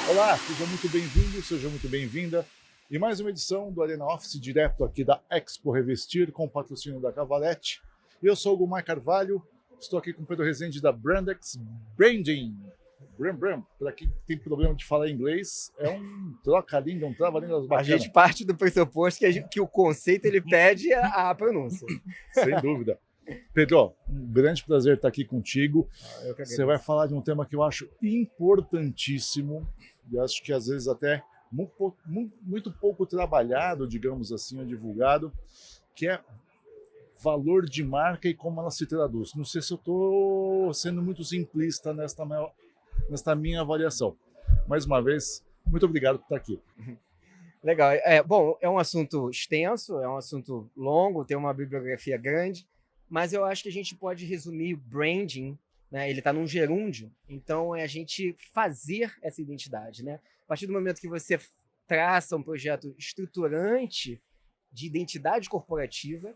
Olá, seja muito bem-vindo, seja muito bem-vinda. E mais uma edição do Arena Office, direto aqui da Expo Revestir, com o patrocínio da Cavalete. Eu sou o Gumar Carvalho, estou aqui com o Pedro Rezende da Brandex Branding. Para quem tem problema de falar inglês, é um troca-língua, um trava-línguas bacana. A gente parte do pressuposto que o conceito ele pede a pronúncia. Sem dúvida. Pedro, um grande prazer estar aqui contigo. Você vai falar de um tema que eu acho importantíssimo e acho que às vezes até muito pouco trabalhado, digamos assim, ou divulgado, que é valor de marca e como ela se traduz. Não sei se eu estou sendo muito simplista nesta minha avaliação. Mais uma vez, muito obrigado por estar aqui. Legal. Bom, é um assunto extenso, é um assunto longo, tem uma bibliografia grande, mas eu acho que a gente pode resumir o branding, né? Ele está num gerúndio, então é a gente fazer essa identidade, né? A partir do momento que você traça um projeto estruturante de identidade corporativa,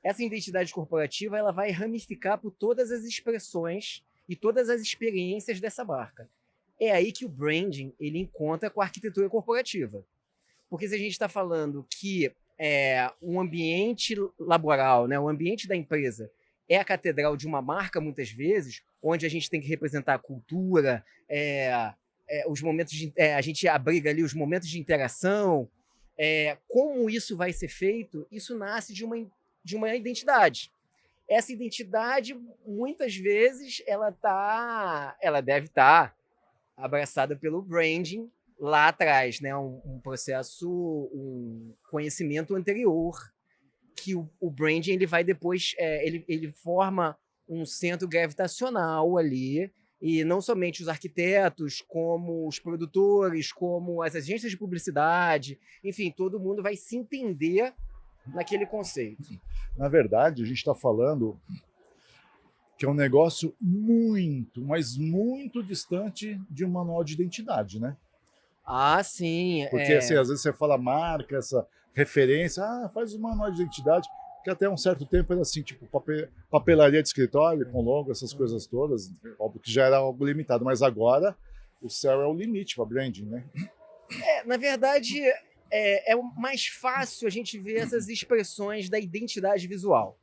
essa identidade corporativa ela vai ramificar por todas as expressões e todas as experiências dessa marca. É aí que o branding ele encontra com a arquitetura corporativa. Porque se a gente está falando que um ambiente laboral, né, o ambiente da empresa é a catedral de uma marca, muitas vezes, onde a gente tem que representar a cultura, os momentos a gente abriga ali os momentos de interação. Como isso vai ser feito? Isso nasce de uma identidade. Essa identidade, muitas vezes, ela deve estar abraçada pelo branding lá atrás, né? Um processo, um conhecimento anterior, que o branding ele vai depois, ele forma um centro gravitacional ali, e não somente os arquitetos, como os produtores, como as agências de publicidade, enfim, todo mundo vai se entender naquele conceito. Na verdade, a gente está falando que é um negócio muito, mas muito distante de um manual de identidade, né? Ah, sim. Porque assim, às vezes você fala marca, essa referência, faz um manual de identidade, que até um certo tempo era assim, tipo papelaria de escritório, com logo, essas coisas todas, óbvio que já era algo limitado, mas agora o céu é o limite para branding, né? Na verdade, é mais fácil a gente ver essas expressões da identidade visual.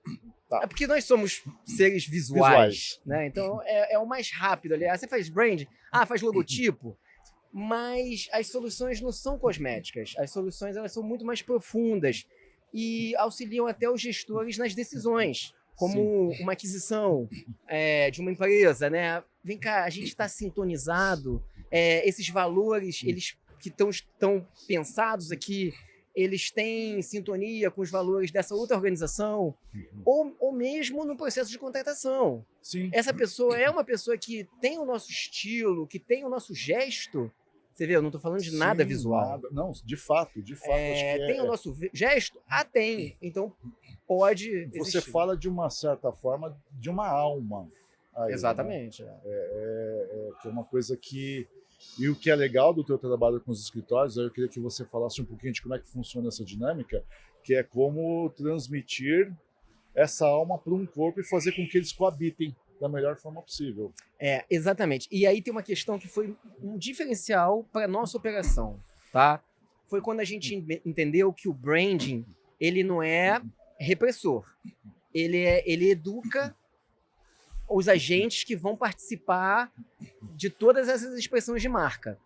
Tá. É porque nós somos seres visuais. Né? Então é o mais rápido. Aliás, você faz branding, faz logotipo, mas as soluções não são cosméticas. As soluções elas são muito mais profundas e auxiliam até os gestores nas decisões, como uma aquisição de uma empresa. Né? Vem cá, a gente está sintonizado, esses valores eles que estão pensados aqui, eles têm sintonia com os valores dessa outra organização, ou mesmo no processo de contratação. Sim. Essa pessoa é uma pessoa que tem o nosso estilo, que tem o nosso gesto. Você vê, eu não estou falando de nada visual. Nada. Não, de fato. Acho que tem o nosso gesto? Tem. Então, pode existir. Você fala de uma certa forma de uma alma. Aí, exatamente. Né? Que é uma coisa que... E o que é legal do teu trabalho com os escritórios, eu queria que você falasse um pouquinho de como é que funciona essa dinâmica, que é como transmitir essa alma para um corpo e fazer com que eles coabitem da melhor forma possível. Exatamente. E aí tem uma questão que foi um diferencial para a nossa operação, tá? Foi quando a gente entendeu que o branding, ele não é repressor. Ele educa os agentes que vão participar de todas essas expressões de marca.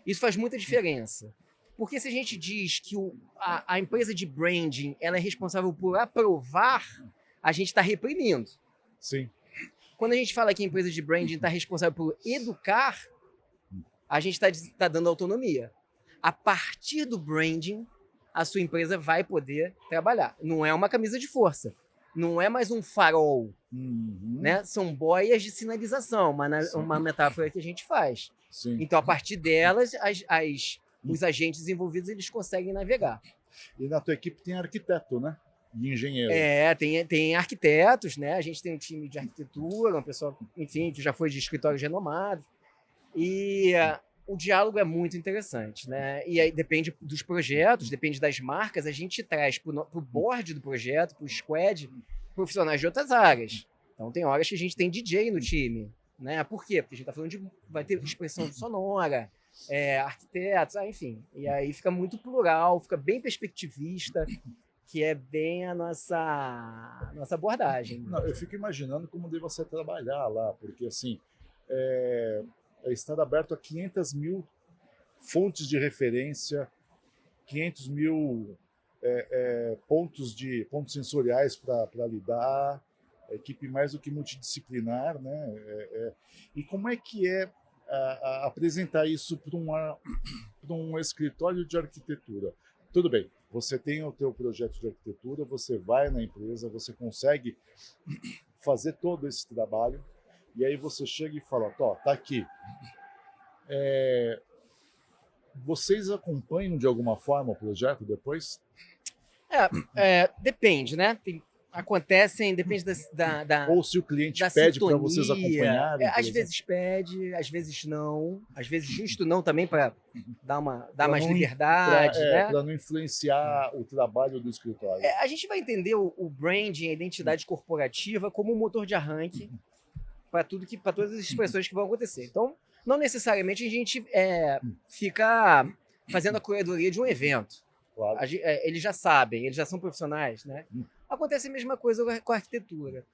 Isso faz muita diferença. Porque se a gente diz que a empresa de branding ela é responsável por aprovar, a gente está reprimindo. Sim. Quando a gente fala que a empresa de branding está responsável por educar, a gente está dando autonomia. A partir do branding, a sua empresa vai poder trabalhar. Não é uma camisa de força. Não é mais um farol, né? São boias de sinalização, uma metáfora que a gente faz. Sim. Então, a partir delas, os agentes envolvidos eles conseguem navegar. E na tua equipe tem arquiteto, né? E engenheiro. Tem arquitetos, né? A gente tem um time de arquitetura, uma pessoa, enfim, que já foi de escritórios renomados. E o diálogo é muito interessante, né? E aí depende dos projetos, depende das marcas, a gente traz para o board do projeto, para o squad, profissionais de outras áreas. Então tem horas que a gente tem DJ no time, né? Por quê? Porque a gente está falando de... vai ter expressão sonora, arquitetos, enfim. E aí fica muito plural, fica bem perspectivista, que é bem a nossa abordagem. Não, eu fico imaginando como deve você trabalhar lá, porque assim, estar aberto a 500 mil fontes de referência, 500 mil pontos sensoriais para lidar, equipe mais do que multidisciplinar, né? E como é que apresentar isso para um escritório de arquitetura? Tudo bem, você tem o teu projeto de arquitetura, você vai na empresa, você consegue fazer todo esse trabalho, e aí você chega e fala, tá aqui. Vocês acompanham de alguma forma o projeto depois? Depende, né? Depende da Ou se o cliente pede para vocês acompanharem. Às vezes pede, às vezes não. Às vezes justo não também para dar mais liberdade. Né? Para não influenciar o trabalho do escritório. A gente vai entender o branding, a identidade corporativa como um motor de arranque para todas as expressões que vão acontecer. Então, não necessariamente a gente fica fazendo a curadoria de um evento. Claro. Eles já sabem, eles já são profissionais, né? Acontece a mesma coisa com a arquitetura.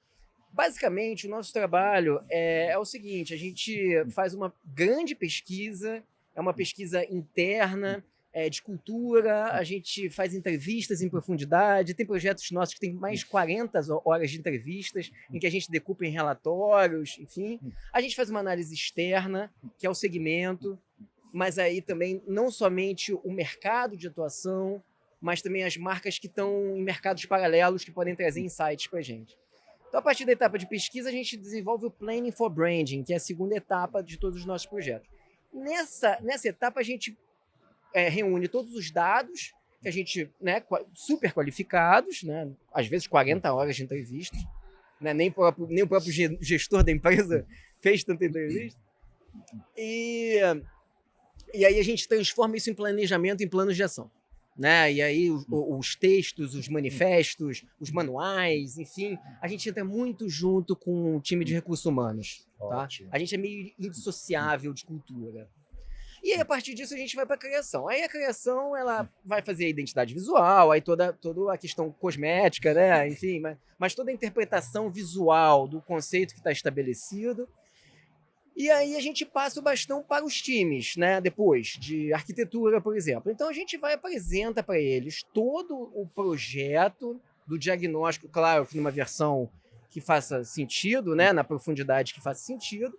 Basicamente, o nosso trabalho é o seguinte, a gente faz uma grande pesquisa, é uma pesquisa interna, de cultura, a gente faz entrevistas em profundidade, tem projetos nossos que tem mais de 40 horas de entrevistas, em que a gente decupa em relatórios, enfim. A gente faz uma análise externa, que é o segmento, mas aí também não somente o mercado de atuação, mas também as marcas que estão em mercados paralelos que podem trazer insights para a gente. Então, a partir da etapa de pesquisa, a gente desenvolve o Planning for Branding, que é a segunda etapa de todos os nossos projetos. Nessa etapa, a gente reúne todos os dados, que a gente, né, super qualificados, né, às vezes 40 horas de entrevista, né, nem o próprio gestor da empresa fez tanta entrevista. E aí a gente transforma isso em planejamento, em planos de ação. Né? E aí os textos, os manifestos, os manuais, enfim, a gente entra muito junto com o time de recursos humanos. Tá? A gente é meio indissociável de cultura. E aí, a partir disso, a gente vai para a criação. Aí a criação ela vai fazer a identidade visual, aí toda a questão cosmética, né? Enfim, mas toda a interpretação visual do conceito que está estabelecido. E aí a gente passa o bastão para os times, né? Depois, de arquitetura, por exemplo. Então a gente apresenta para eles todo o projeto do diagnóstico, claro que numa versão que faça sentido, né? Na profundidade que faça sentido.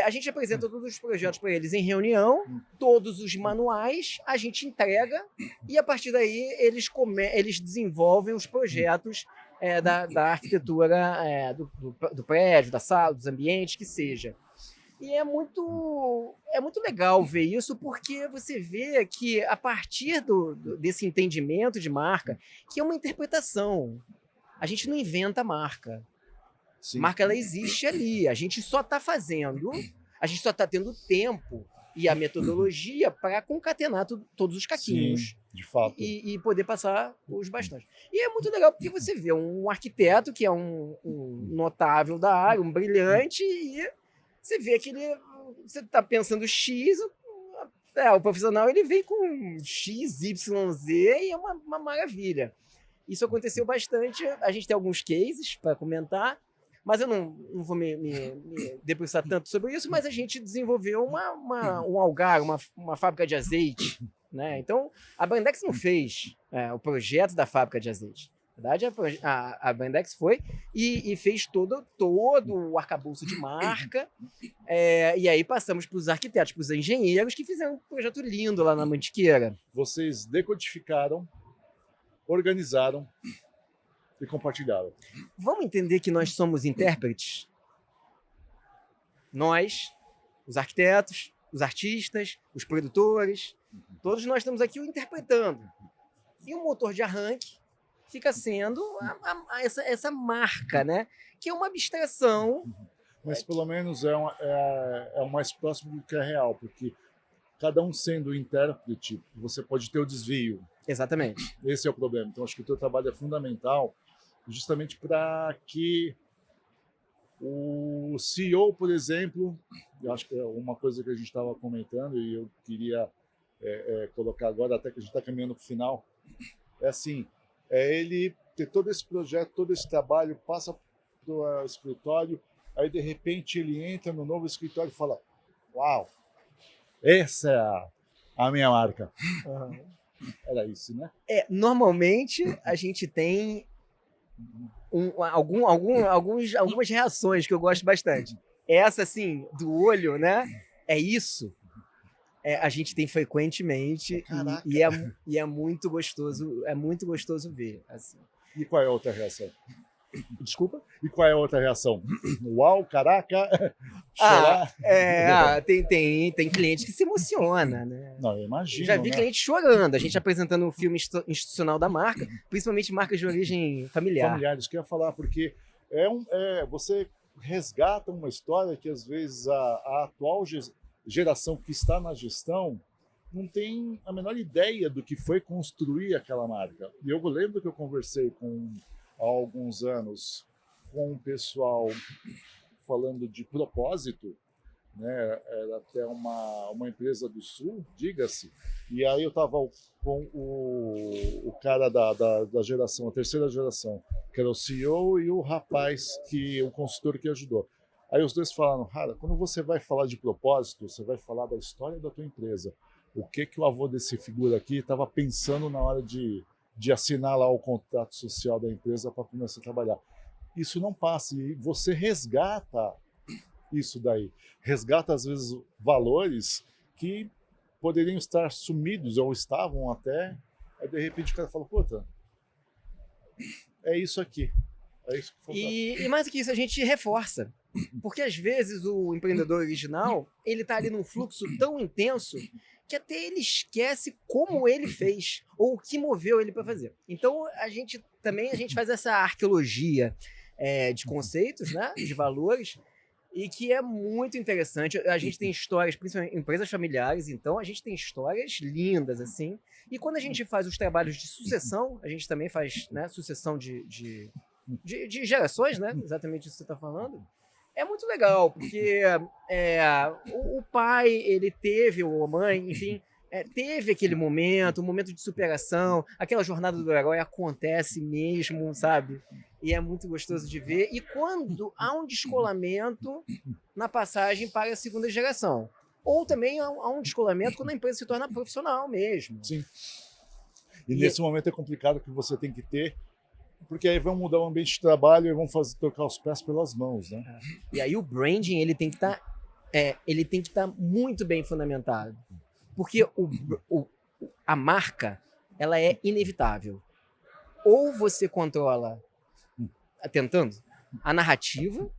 A gente apresenta todos os projetos para eles em reunião, todos os manuais, a gente entrega e a partir daí eles desenvolvem os projetos da arquitetura do prédio, da sala, dos ambientes, que seja. E é muito legal ver isso, porque você vê que a partir desse entendimento de marca, que é uma interpretação, a gente não inventa a marca. Sim. A marca ela existe ali, a gente só está fazendo, a gente só está tendo tempo e a metodologia para concatenar todos os caquinhos. Sim, de fato. E poder passar os bastões. E é muito legal porque você vê um arquiteto que é um notável da área, um brilhante, e você vê que você está pensando X, o profissional ele vem com X, Y, Z e é uma maravilha. Isso aconteceu bastante, a gente tem alguns cases para comentar, mas eu não vou me debruçar tanto sobre isso, mas a gente desenvolveu um algar, uma fábrica de azeite. Né? Então, a Brandex não fez o projeto da fábrica de azeite. Na verdade, a Brandex foi e fez todo o arcabouço de marca. E aí passamos para os arquitetos, para os engenheiros, que fizeram um projeto lindo lá na Mantiqueira. Vocês decodificaram, organizaram e compartilharam. Vamos entender que nós somos intérpretes? Nós, os arquitetos, os artistas, os produtores, todos nós estamos aqui o interpretando. E o motor de arranque fica sendo essa marca, né? Que é uma abstração. Mas pelo menos é o mais próximo do que é real, porque cada um sendo intérprete, você pode ter o desvio. Exatamente. Esse é o problema. Então, acho que o teu trabalho é fundamental justamente para que O CEO, por exemplo, eu acho que é uma coisa que a gente estava comentando e eu queria colocar agora, até que a gente está caminhando para o final, é assim, ele ter todo esse projeto, todo esse trabalho, passa para o escritório, aí de repente ele entra no novo escritório e fala, uau, essa é a minha marca. Uhum. Era isso, né? Normalmente a gente tem algumas reações que eu gosto bastante. Essa, assim, do olho, né? É isso. A gente tem frequentemente e é muito gostoso ver. Assim. E qual é a outra reação? Desculpa? E qual é a outra reação? Uau, caraca! Chorar? Tem cliente que se emociona, né? Não, eu imagino. Já vi cliente chorando, a gente apresentando um filme institucional da marca, principalmente marcas de origem familiar. Familiares, que eu ia falar, porque você resgata uma história que às vezes a atual geração que está na gestão não tem a menor ideia do que foi construir aquela marca. E eu lembro que eu conversei há alguns anos com um pessoal falando de propósito, né? Era até uma empresa do Sul, diga-se, e aí eu estava com o cara da geração, a terceira geração, que era o CEO, e o rapaz, o consultor que ajudou. Aí os dois falaram, cara, quando você vai falar de propósito, você vai falar da história da tua empresa. O que o avô desse figura aqui estava pensando na hora de assinar lá o contrato social da empresa para começar a trabalhar. Isso não passa, e você resgata isso daí. Resgata, às vezes, valores que poderiam estar sumidos, ou estavam até, aí de repente o cara fala, puta, é isso aqui. É isso que faltava. E mais do que isso, a gente reforça. Porque às vezes o empreendedor original, ele tá ali num fluxo tão intenso que até ele esquece como ele fez ou o que moveu ele para fazer. Então a gente faz essa arqueologia de conceitos, né, de valores, e que é muito interessante. A gente tem histórias, principalmente empresas familiares, então a gente tem histórias lindas assim. E quando a gente faz os trabalhos de sucessão, a gente também faz, né, sucessão de gerações, né, exatamente isso que você está falando. É muito legal, porque o pai, ele teve, ou a mãe, enfim, teve aquele momento, um momento de superação, aquela jornada do herói acontece mesmo, sabe? E é muito gostoso de ver. E quando há um descolamento na passagem para a segunda geração. Ou também há um descolamento quando a empresa se torna profissional mesmo. Sim. E nesse momento é complicado que você tem que ter, porque aí vão mudar o ambiente de trabalho e vão trocar os pés pelas mãos, né? E aí o branding, ele tem que estar muito bem fundamentado. Porque a marca, ela é inevitável. Ou você controla, tentando, a narrativa,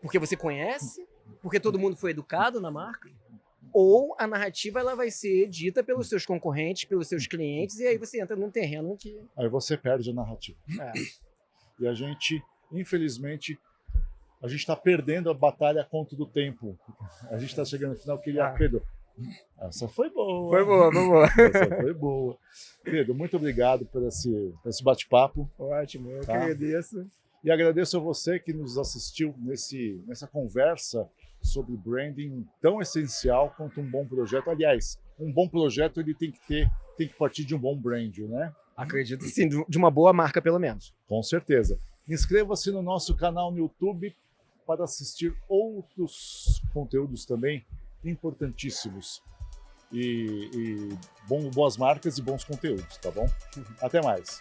porque você conhece, porque todo mundo foi educado na marca, ou a narrativa ela vai ser dita pelos seus concorrentes, pelos seus clientes, e aí você entra num terreno que... Aí você perde a narrativa. E a gente, infelizmente, a gente está perdendo a batalha contra o tempo. A gente está chegando no final, Pedro, essa foi boa. Foi boa. Essa foi boa. Pedro, muito obrigado por esse bate-papo. Ótimo, eu que agradeço. E agradeço a você que nos assistiu nessa conversa sobre branding tão essencial quanto um bom projeto. Aliás, um bom projeto ele tem que partir de um bom brand, né? Acredito sim, de uma boa marca pelo menos. Com certeza. Inscreva-se no nosso canal no YouTube para assistir outros conteúdos também importantíssimos. E boas marcas e bons conteúdos, tá bom? Até mais.